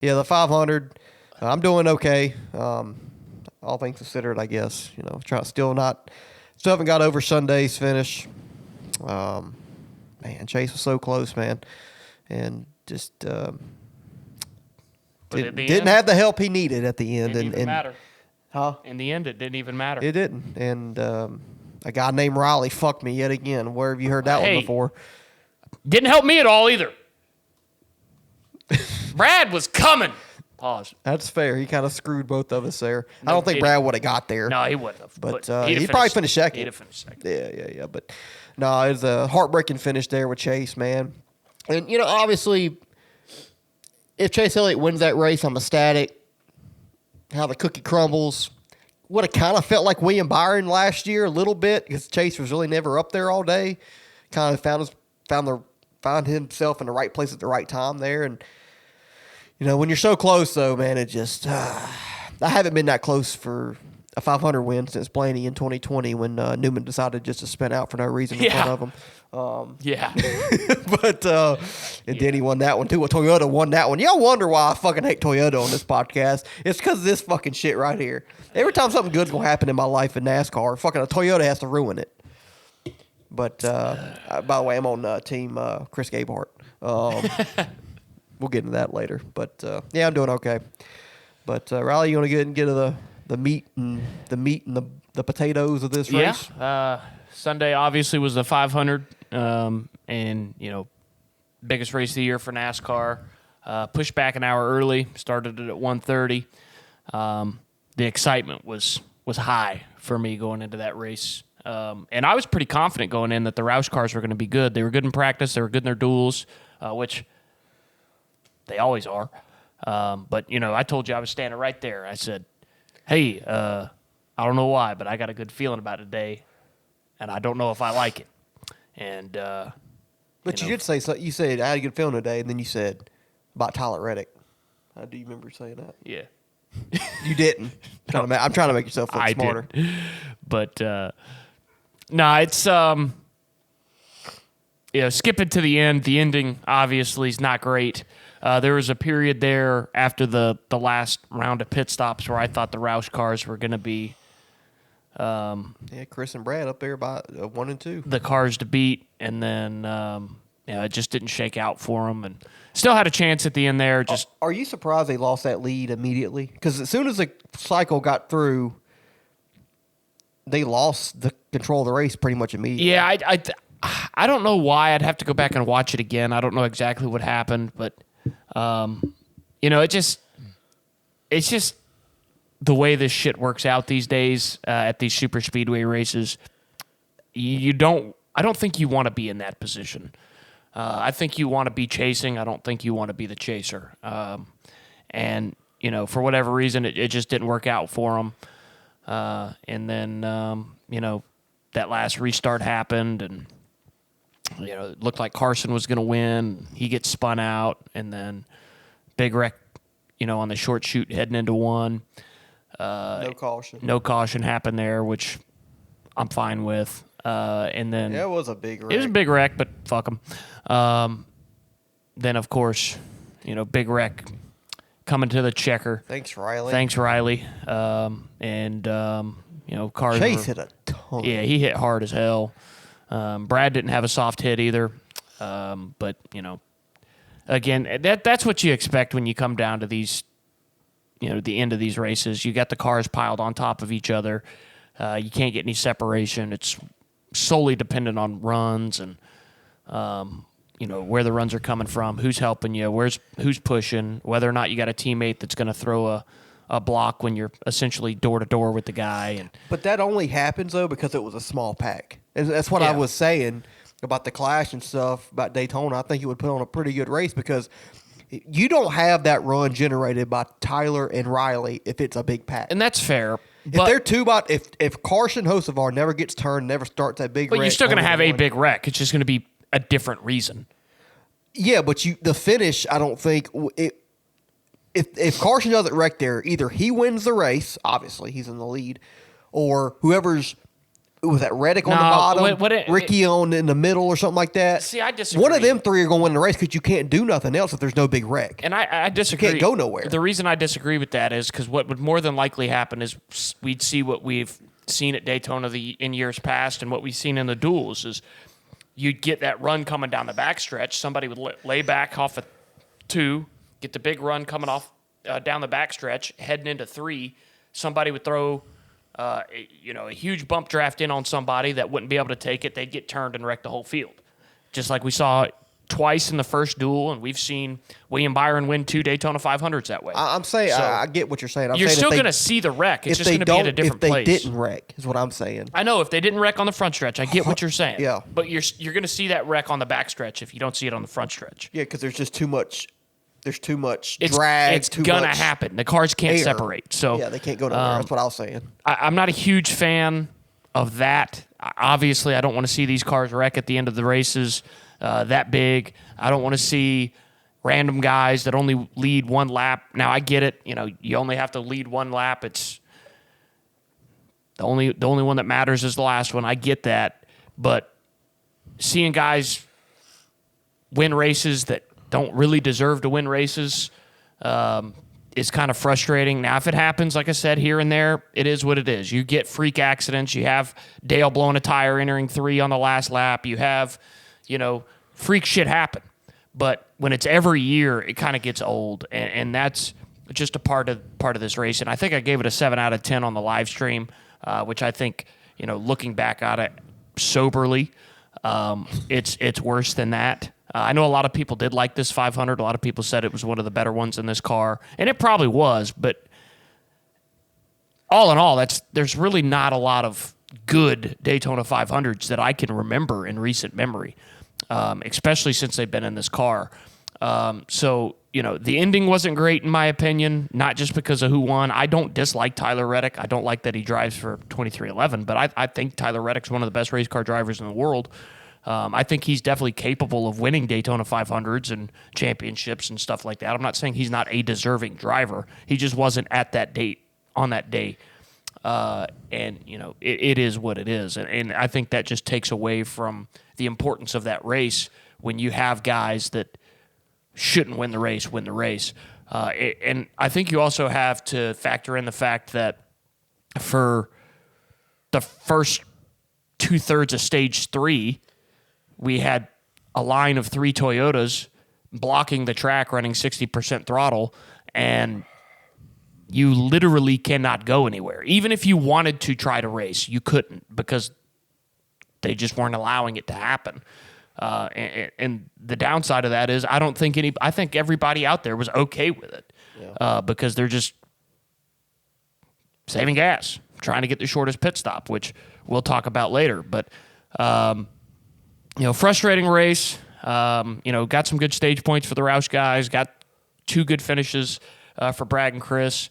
Yeah, the 500. I'm doing okay. All things considered, I guess. Still haven't got over Sunday's finish. Man, Chase was so close, man, and just didn't have the help he needed at the end. Didn't even matter. Huh? In the end, it didn't even matter. It didn't. And a guy named Riley fucked me yet again. Where have you heard that one before? Didn't help me at all either. Brad was coming. Pause. That's fair. He kind of screwed both of us there. I don't think Brad would have got there. No, he wouldn't have. But he'd probably finished second. He'd have finished second. Yeah. But no, it was a heartbreaking finish there with Chase, man. And, obviously, if Chase Elliott wins that race, I'm ecstatic. How the cookie crumbles. Would have kind of felt like William Byron last year a little bit because Chase was really never up there all day. Kind of found himself in the right place at the right time there. And, when you're so close, though, man, it just I haven't been that close for a 500 win since Blaney in 2020 when Newman decided just to spin out for no reason in front of him. But then he won that one too. Well, Toyota won that one. Y'all wonder why I fucking hate Toyota on this podcast. It's because of this fucking shit right here. Every time something good's gonna happen in my life in NASCAR, fucking a Toyota has to ruin it. But by the way, I'm on team Chris Gabehart. We'll get into that later. But yeah, I'm doing okay. But Riley, you want to get into the meat and the potatoes of this race? Yeah. Sunday obviously was the 500, and biggest race of the year for NASCAR. Pushed back an hour early, started it at 1:30. The excitement was high for me going into that race, and I was pretty confident going in that the Roush cars were going to be good. They were good in practice, they were good in their duels, which they always are. But I told you I was standing right there. I said, "Hey, I don't know why, but I got a good feeling about it today." And I don't know if I like it. And but you did say so. You said I had a good feeling today, and then you said about Tyler Reddick. Do you remember saying that? Yeah. You didn't. I'm trying to make yourself look smarter. Did. But no, it's skipping to the end. The ending obviously is not great. There was a period there after the last round of pit stops where I thought the Roush cars were going to be. Chris and Brad up there by 1 and 2. The cars to beat, and then it just didn't shake out for them, and still had a chance at the end there. Just are you surprised they lost that lead immediately? Because as soon as the cycle got through, they lost the control of the race pretty much immediately. Yeah, I don't know why. I'd have to go back and watch it again. I don't know exactly what happened, but it's just. The way this shit works out these days at these super speedway races, I don't think you want to be in that position. I think you want to be chasing. I don't think you want to be the chaser. And for whatever reason, it just didn't work out for them. And then, that last restart happened, and it looked like Carson was going to win. He gets spun out, and then big wreck, on the short chute heading into one. No caution. No caution happened there, which I'm fine with. And then it was a big wreck. It was a big wreck, but fuck them. Then of course, big wreck coming to the checker. Thanks, Riley. And cars. Chase hit a ton. Yeah, he hit hard as hell. Brad didn't have a soft hit either. But again, that's what you expect when you come down to these. The end of these races, you got the cars piled on top of each other. You can't get any separation. It's solely dependent on runs and, where the runs are coming from, who's helping you, who's pushing, whether or not you got a teammate that's going to throw a block when you're essentially door-to-door with the guy. But that only happens, though, because it was a small pack. And that's what I was saying about the Clash and stuff, about Daytona. I think it would put on a pretty good race because – you don't have that run generated by Tyler and Riley if it's a big pack. And that's fair. If they're if Carson Hocevar never gets turned, never starts that big wreck. But you're still going to have a big wreck. It's just going to be a different reason. Yeah, but the finish, I don't think if Carson doesn't wreck there, either he wins the race, obviously he's in the lead, or whoever's Was that Reddick on the bottom? Ricky in the middle or something like that? See, I disagree. One of them three are going to win the race because you can't do nothing else if there's no big wreck. And I disagree. You can't go nowhere. The reason I disagree with that is because what would more than likely happen is we'd see what we've seen at Daytona in years past and what we've seen in the duels is you'd get that run coming down the backstretch. Somebody would lay back off of 2, get the big run coming off down the backstretch, heading into 3. Somebody would throw a huge bump draft in on somebody that wouldn't be able to take it. They'd get turned and wreck the whole field. Just like we saw twice in the first duel, and we've seen William Byron win 2 Daytona 500s that way. I'm saying, so I get what you're saying. You're still going to see the wreck. It's just going to be at a different place. If they didn't wreck, is what I'm saying. I know, if they didn't wreck on the front stretch, I get what you're saying. Yeah. But you're going to see that wreck on the back stretch if you don't see it on the front stretch. Yeah, because there's just too much. There's too much drag. It's going to happen. The cars can't separate. So yeah, they can't go nowhere. That's what I was saying. I'm not a huge fan of that. Obviously, I don't want to see these cars wreck at the end of the races that big. I don't want to see random guys that only lead 1 lap. Now, I get it. You only have to lead 1 lap. It's the only one that matters is the last one. I get that. But seeing guys win races that don't really deserve to win races is kind of frustrating. Now, if it happens, like I said, here and there, it is what it is. You get freak accidents. You have Dale blowing a tire entering 3 on the last lap. You have, freak shit happen. But when it's every year, it kind of gets old, and that's just a part of this race. And I think I gave it a 7 out of 10 on the live stream, which I think, looking back at it soberly, it's worse than that. I know a lot of people did like this 500. A lot of people said it was one of the better ones in this car, and it probably was. But all in all, there's really not a lot of good Daytona 500s that I can remember in recent memory, especially since they've been in this car. So, the ending wasn't great in my opinion, not just because of who won. I don't dislike Tyler Reddick. I don't like that he drives for 2311, but I think Tyler Reddick's one of the best race car drivers in the world. I think he's definitely capable of winning Daytona 500s and championships and stuff like that. I'm not saying he's not a deserving driver. He just wasn't at that date on that day. And, it is what it is. And I think that just takes away from the importance of that race when you have guys that shouldn't win the race. And I think you also have to factor in the fact that for the first 2/3 of stage 3, we had a line of 3 Toyotas blocking the track, running 60% throttle, and you literally cannot go anywhere. Even if you wanted to try to race, you couldn't because they just weren't allowing it to happen. And the downside of that is I think everybody out there was okay with it because they're just saving gas, trying to get the shortest pit stop, which we'll talk about later. But frustrating race. Got some good stage points for the Roush guys. Got 2 good finishes for Brad and Chris.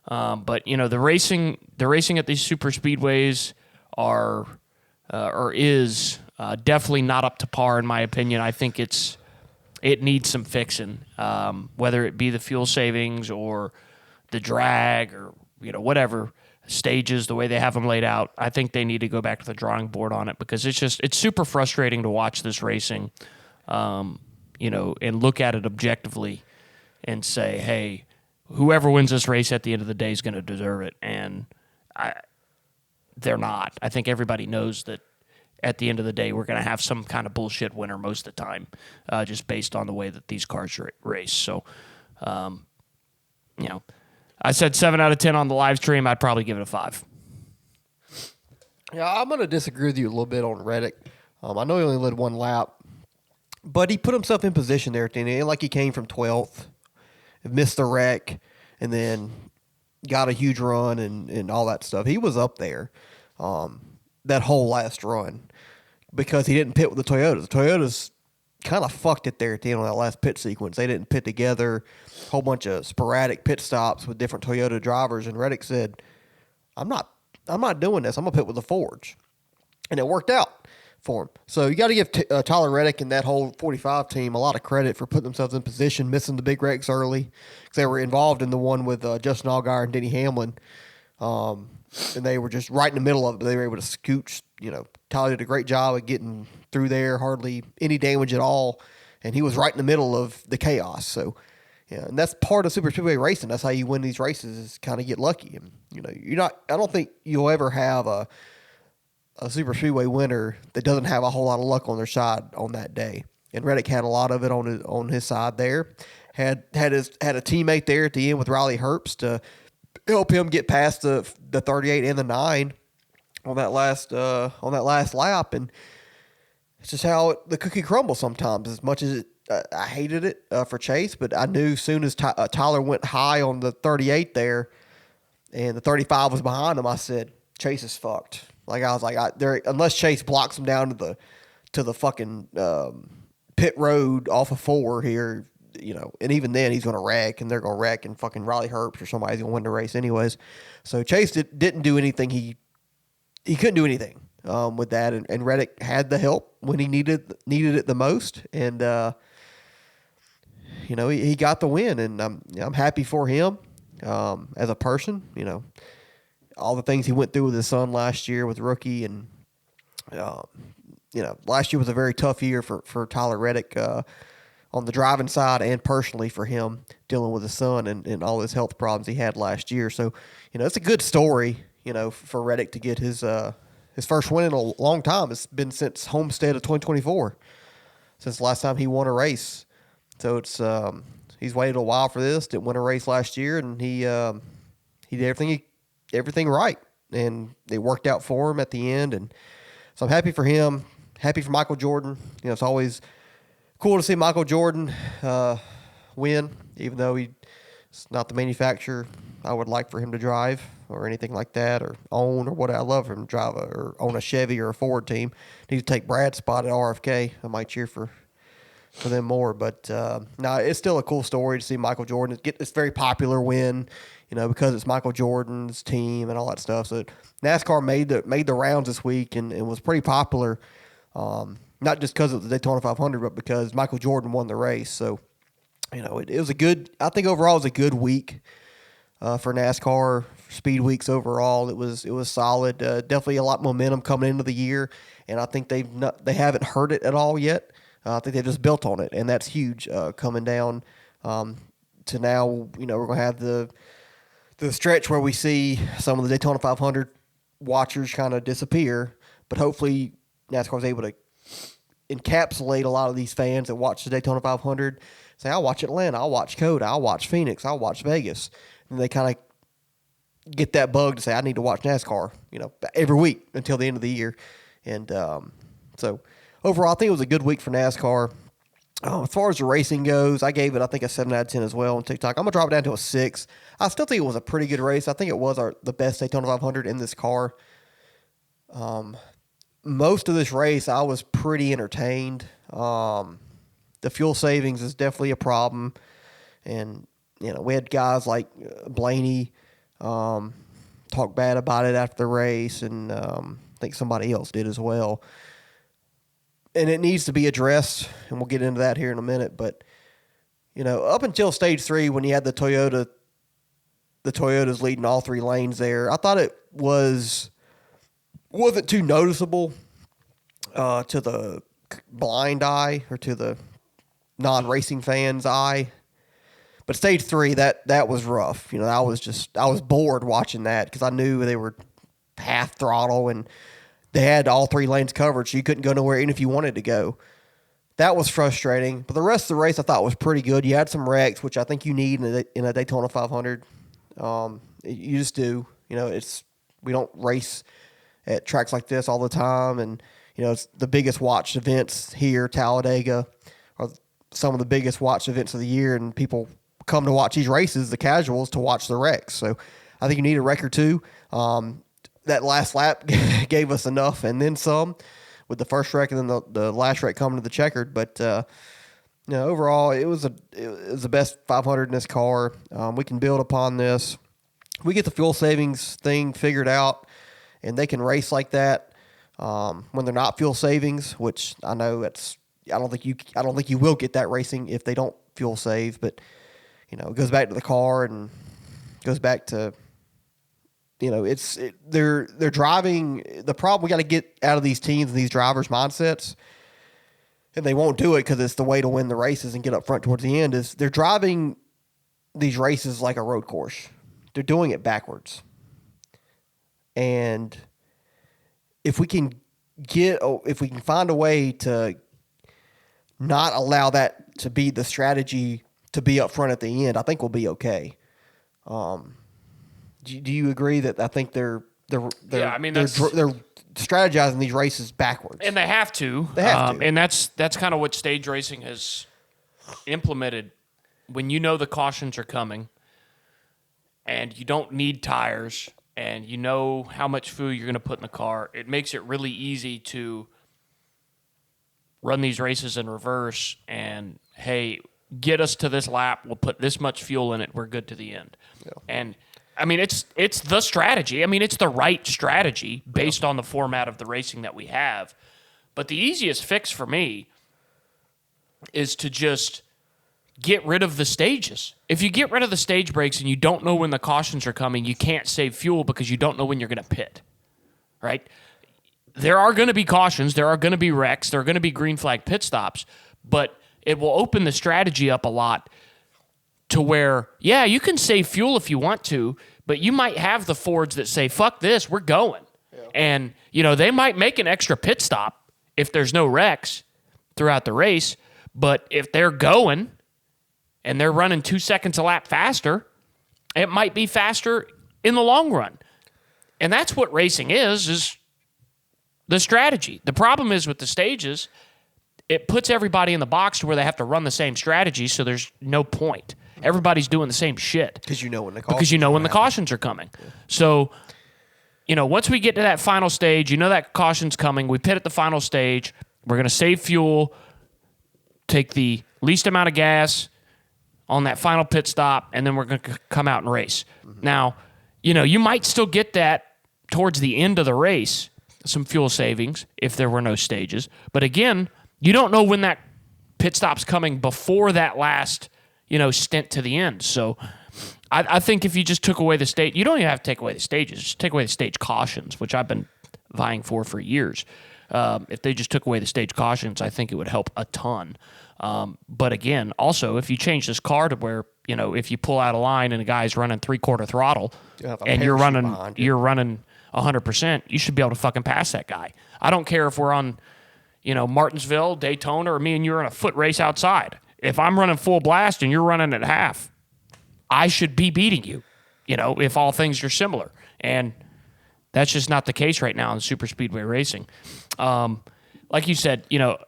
But the racing at these super speedways is definitely not up to par in my opinion. I think it needs some fixing, whether it be the fuel savings or the drag or whatever. Stages, the way they have them laid out, I think they need to go back to the drawing board on it because it's super frustrating to watch this racing, and look at it objectively and say, hey, whoever wins this race at the end of the day is going to deserve it. And they're not. I think everybody knows that at the end of the day, we're going to have some kind of bullshit winner most of the time, just based on the way that these cars race. So, I said 7 out of 10 on the live stream. I'd probably give it a 5. Yeah, I'm going to disagree with you a little bit on Reddick. I know he only led 1 lap, but he put himself in position there at the end. It ain't like he came from 12th, missed the wreck, and then got a huge run and all that stuff. He was up there that whole last run because he didn't pit with the Toyotas. The Toyotas kind of fucked it there at the end of that last pit sequence. They didn't pit together, a whole bunch of sporadic pit stops with different Toyota drivers, and Reddick said, I'm not doing this. I'm going to pit with the Fords. And it worked out for him. So you got to give Tyler Reddick and that whole 45 team a lot of credit for putting themselves in position, missing the big wrecks early because they were involved in the one with Justin Allgaier and Denny Hamlin and they were just right in the middle of it. But they were able to scooch. Tyler did a great job of getting through there, hardly any damage at all, and he was right in the middle of the chaos. So, yeah, and that's part of super speedway racing. That's how you win these races, is kind of get lucky. And you're not. I don't think you'll ever have a super speedway winner that doesn't have a whole lot of luck on their side on that day. And Reddick had a lot of it on his side there. Had a teammate there at the end with Riley Herbst to help him get past the 38 and the 9 on that last lap. And it's just how the cookie crumbles sometimes. As much as I hated it for Chase, but I knew as soon as Tyler went high on the 38 there, and the 35 was behind him, I said, Chase is fucked. Like, I was like, unless Chase blocks him down to the fucking pit road off of 4 here, and even then he's going to wreck, and they're going to wreck, and fucking Riley Herbst or somebody's going to win the race anyways. So Chase didn't do anything. He couldn't do anything with that, and Reddick had the help when he needed it the most, and he got the win, and I'm happy for him as a person. All the things he went through with his son last year with rookie, and last year was a very tough year for Tyler Reddick on the driving side and personally for him, dealing with his son and all his health problems he had last year. So, it's a good story, for Reddick to get his first win in a long time. It's been since Homestead of 2024, since the last time he won a race. So it's he's waited a while for this. Didn't win a race last year, and he did everything right, and it worked out for him at the end. And so I'm happy for him. Happy for Michael Jordan. It's always cool to see Michael Jordan win, even though he's not the manufacturer I would like for him to drive or anything like that, or own, or what. I love him to drive or own a Chevy or a Ford team. Need to take Brad's spot at RFK. I might cheer for them more, but no, it's still a cool story to see Michael Jordan get this very popular win, because it's Michael Jordan's team and all that stuff. So NASCAR made the rounds this week and was pretty popular, not just because of the Daytona 500, but because Michael Jordan won the race. So, it was I think overall it was a good week for NASCAR, speed weeks overall. It was solid. Definitely a lot of momentum coming into the year, and I think they haven't hurt it at all yet. I think they just built on it, and that's huge. Coming down to now, we're going to have the stretch where we see some of the Daytona 500 watchers kind of disappear, but hopefully NASCAR is able to encapsulate a lot of these fans that watch the Daytona 500. Say, I'll watch Atlanta, I'll watch Coda, I'll watch Phoenix, I'll watch Vegas, and they kind of get that bug to say, I need to watch NASCAR, every week until the end of the year, and so. Overall, I think it was a good week for NASCAR. As far as the racing goes, I gave it, I think, a 7 out of 10 as well on TikTok. I'm going to drop it down to a 6. I still think it was a pretty good race. I think it was the best Daytona 500 in this car. Most of this race, I was pretty entertained. The fuel savings is definitely a problem. And, we had guys like Blaney talk bad about it after the race, and I think somebody else did as well. And it needs to be addressed, and we'll get into that here in a minute. But, up until stage 3, when you had the Toyotas leading all 3 lanes there, I thought it wasn't too noticeable to the blind eye or to the non-racing fan's eye. But stage 3, that was rough. I was bored watching that because I knew they were half throttle and they had all 3 lanes covered, so you couldn't go nowhere even if you wanted to go. That was frustrating. But the rest of the race I thought was pretty good. You had some wrecks, which I think you need in a Daytona 500. You just do. We don't race at tracks like this all the time, and it's the biggest watched events here. Talladega are some of the biggest watched events of the year, and people come to watch these races, the casuals, to watch the wrecks. So I think you need a wreck or two. That last lap gave us enough and then some with the first wreck and then the last wreck coming to the checkered. But, overall, it was the best 500 in this car. We can build upon this. We get the fuel savings thing figured out, and they can race like that when they're not fuel savings, which I know I don't think you will get that racing if they don't fuel save. But, it goes back to the car and goes back to they're driving. The problem, we got to get out of these teams and these drivers' mindsets, and they won't do it because it's the way to win the races and get up front towards the end. Is they're driving these races like a road course. They're doing it backwards, and if we can find a way to not allow that to be the strategy to be up front at the end, I think we'll be okay. Do you agree that I think they're strategizing these races backwards, and they have to. And that's kind of what stage racing has implemented. When you know the cautions are coming, and you don't need tires, and you know how much fuel you're going to put in the car, it makes it really easy to run these races in reverse and, hey, get us to this lap, we'll put this much fuel in it, we're good to the end. Yeah. And, I mean, it's the strategy. I mean, it's the right strategy based on the format of the racing that we have. But the easiest fix for me is to just get rid of the stages. If you get rid of the stage breaks and you don't know when the cautions are coming, you can't save fuel because you don't know when you're going to pit, right? There are going to be cautions. There are going to be wrecks. There are going to be green flag pit stops. But it will open the strategy up a lot to where, yeah, you can save fuel if you want to, but you might have the Fords that say, fuck this, we're going. Yeah. And, they might make an extra pit stop if there's no wrecks throughout the race. But if they're going and they're running 2 seconds a lap faster, it might be faster in the long run. And that's what racing is the strategy. The problem is with the stages, it puts everybody in the box to where they have to run the same strategy, so there's no point. Everybody's doing the same shit. Because you know when the cautions are coming. Yeah. So, once we get to that final stage, that caution's coming. We pit at the final stage. We're going to save fuel, take the least amount of gas on that final pit stop, and then we're going to come out and race. Mm-hmm. Now, you might still get that towards the end of the race, some fuel savings if there were no stages. But again, you don't know when that pit stop's coming before that last, stint to the end. So I think if you just took away the stage, you don't even have to take away the stages. Just take away the stage cautions, which I've been vying for years. If they just took away the stage cautions, I think it would help a ton. But again, also, if you change this car to where, if you pull out a line and a guy's running 3/4 throttle and you're running 100%, you should be able to fucking pass that guy. I don't care if we're on, Martinsville, Daytona, or me and you're in a foot race outside. If I'm running full blast and you're running at half, I should be beating you, if all things are similar. And that's just not the case right now in super speedway racing. Like you said,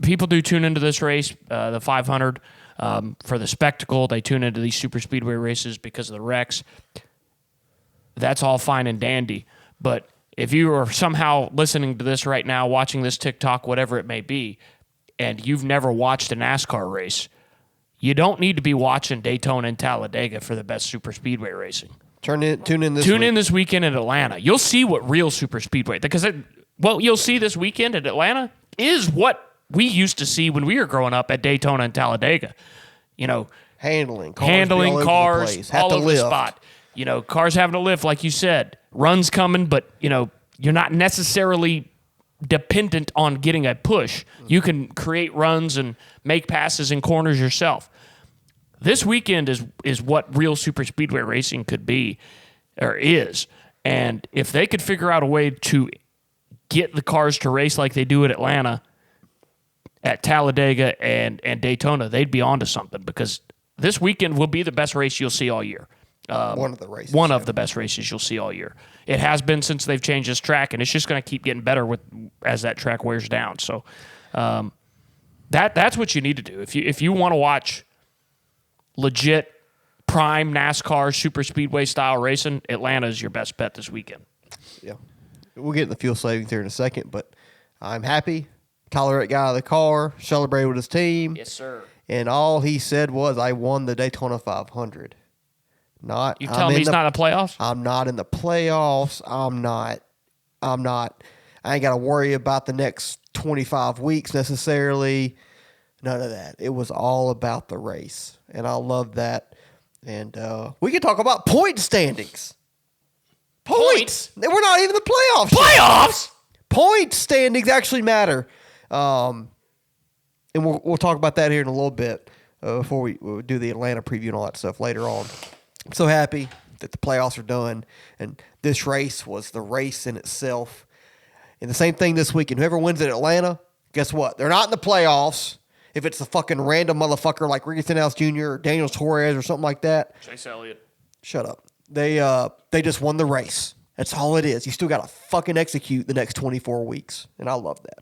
people do tune into this race, the 500, for the spectacle. They tune into these super speedway races because of the wrecks. That's all fine and dandy. But if you are somehow listening to this right now, watching this TikTok, whatever it may be, and you've never watched a NASCAR race, you don't need to be watching Daytona and Talladega for the best super speedway racing. Tune in this weekend in Atlanta. You'll see what real super speedway, because what you'll see this weekend in Atlanta is what we used to see when we were growing up at Daytona and Talladega. Handling cars all over the spot. Cars having to lift, like you said. Runs coming, but, you're not necessarily dependent on getting a push. You can create runs and make passes in corners yourself. This weekend is what real super speedway racing could be, or is. And if they could figure out a way to get the cars to race like they do at Atlanta, at Talladega, and Daytona, they'd be onto something, because this weekend will be the best race you'll see all year. One of the races. One of the best races you'll see all year. It has been since they've changed this track, and it's just going to keep getting better as that track wears down. So that's what you need to do. If you want to watch legit prime NASCAR super speedway style racing, Atlanta is your best bet this weekend. Yeah. We'll get in the fuel savings here in a second, but I'm happy. Kyler Reddick got out of the car, celebrated with his team. Yes, sir. And all he said was, I won the Daytona 500. You tell me he's not in the playoffs? I'm not in the playoffs. I'm not. I ain't got to worry about the next 25 weeks necessarily. None of that. It was all about the race. And I love that. And we can talk about point standings. Points. We're not even the playoffs. Playoffs? Point standings actually matter. And we'll talk about that here in a little bit before we'll do the Atlanta preview and all that stuff later on. I'm so happy that the playoffs are done, and this race was the race in itself. And the same thing this weekend. Whoever wins at Atlanta, guess what? They're not in the playoffs. If it's a fucking random motherfucker like Ricky Stenhouse Jr. or Daniel Torres or something like that. Chase Elliott. Shut up. They just won the race. That's all it is. You still got to fucking execute the next 24 weeks, and I love that.